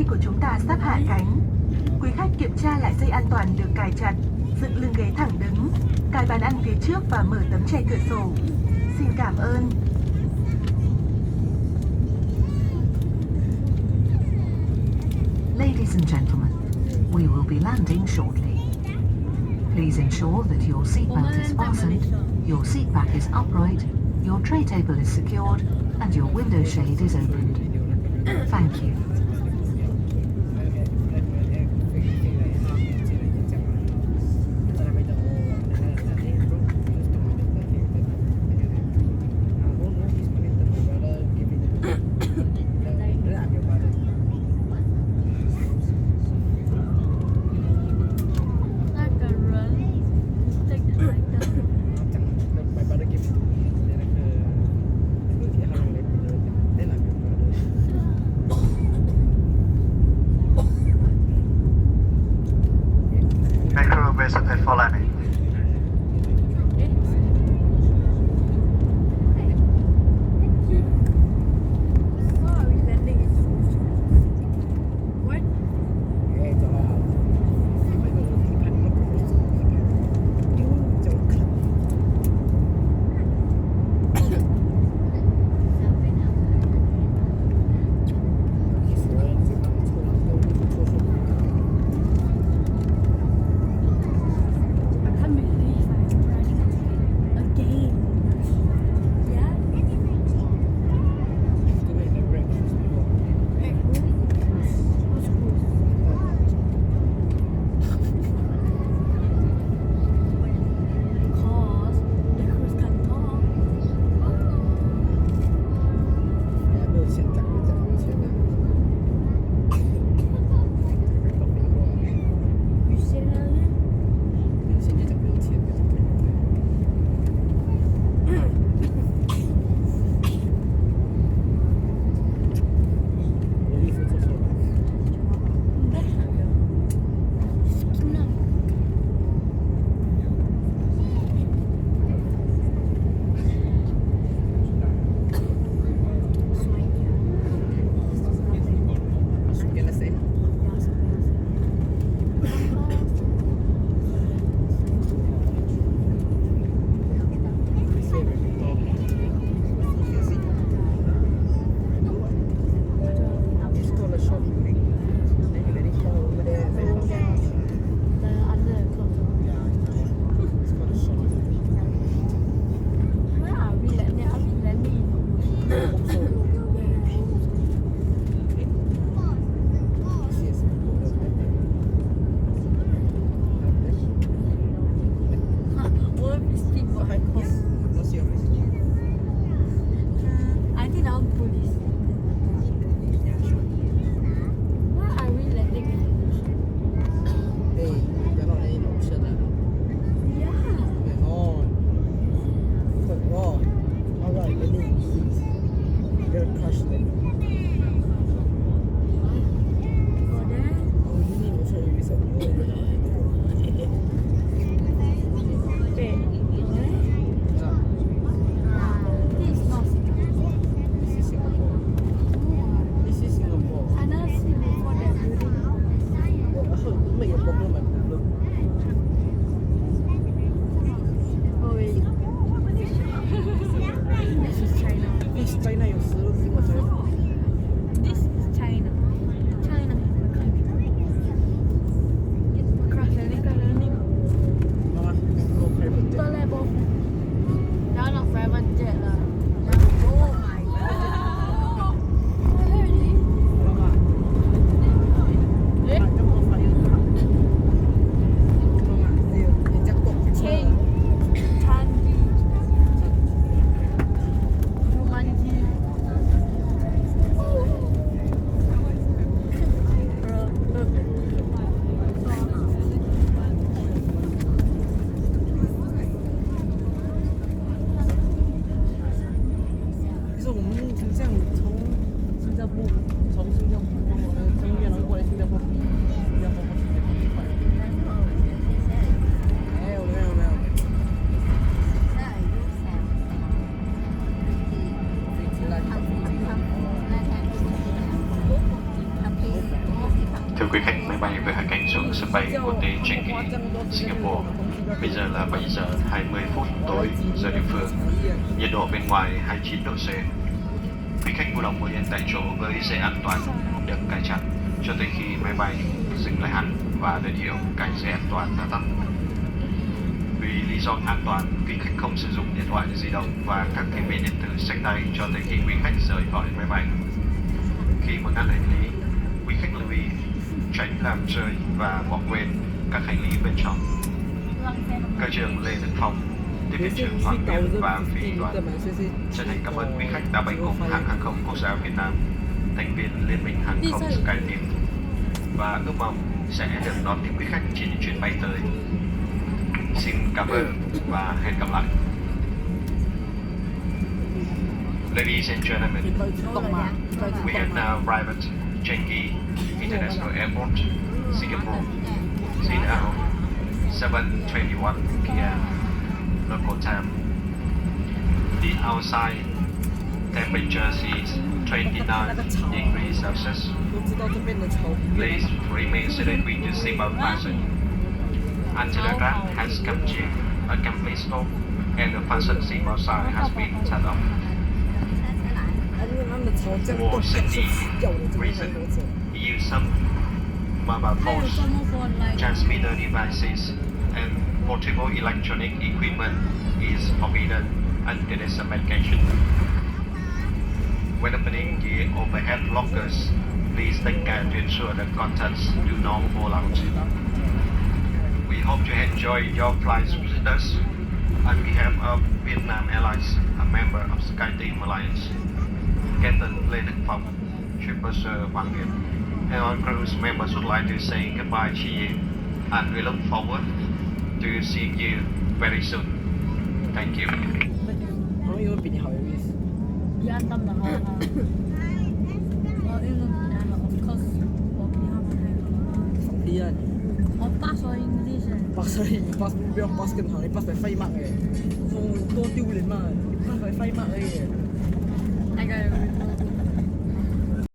của chúng ta sắp hạ cánh. Quý khách kiểm tra lại dây an toàn được cài chặt, dựng lưng ghế thẳng đứng, cài bàn ăn phía trước và mở tấm che cửa sổ. Xin cảm ơn. Ladies and gentlemen, we will be landing shortly. Please ensure that your seatbelt is fastened, your seat back is upright, your tray table is secured, and your window shade is opened. Thank you. sân bay quốc tế Changi, Singapore. Bây giờ là 7 giờ 20 phút tối giờ địa phương. Nhiệt độ bên ngoài 29 độ C. Quý khách vui lòng ngồi yên tại chỗ với dây an toàn được cài chặt cho tới khi máy bay dừng lại hẳn và đèn hiệu cài dây an toàn đã tắt. Vì lý do an toàn, quý khách không sử dụng điện thoại di động và các thiết bị điện tử xách tay cho tới khi quý khách rời khỏi máy bay. Khi muốn ăn hành lý, quý khách lưu ý tránh làm rơi và bỏ quên các hành lý bên trong. Cơ trưởng Lê Đức Phong, tiếp viên trưởng Hoàng Việt và phi đoàn chân thành cảm ơn quý khách đã bay cùng hãng hàng không quốc gia Việt Nam, thành viên Liên minh hàng không SkyTeam, và ước mong sẽ được đón tiếp quý khách trên những chuyến bay tới. Xin cảm ơn và hẹn gặp lại. Ladies and gentlemen, we have now arrived at Changi International Airport, Singapore. It's now 7:21 p.m. local time. The outside temperature is 29 degrees Celsius. Please remain seated with your seatbelt fastened until the draft has come to a complete stop and the fasten seatbelt sign has been turned off. For safety reasons, use some mobile phones, transmitter devices, and portable electronic equipment is forbidden under this medication. When opening the overhead lockers, please take care to ensure the contents do not fall out. We hope you enjoy your flights with us. On behalf of Vietnam Airlines, a member of SkyTeam Alliance, Captain Lê Đức Phong, Tripper Hoàng Việt, and all cruise members would like to say goodbye to you, and we look forward to seeing you very soon. Thank you. 我應該變後嘅 risk。你安tâm là họ họ yên lòng là họ of course 我比他們係十天啊！我8歲 English 8歲，8不要8咁行，你8係廢物嘅，多丟臉啊！8係廢物嚟嘅。那個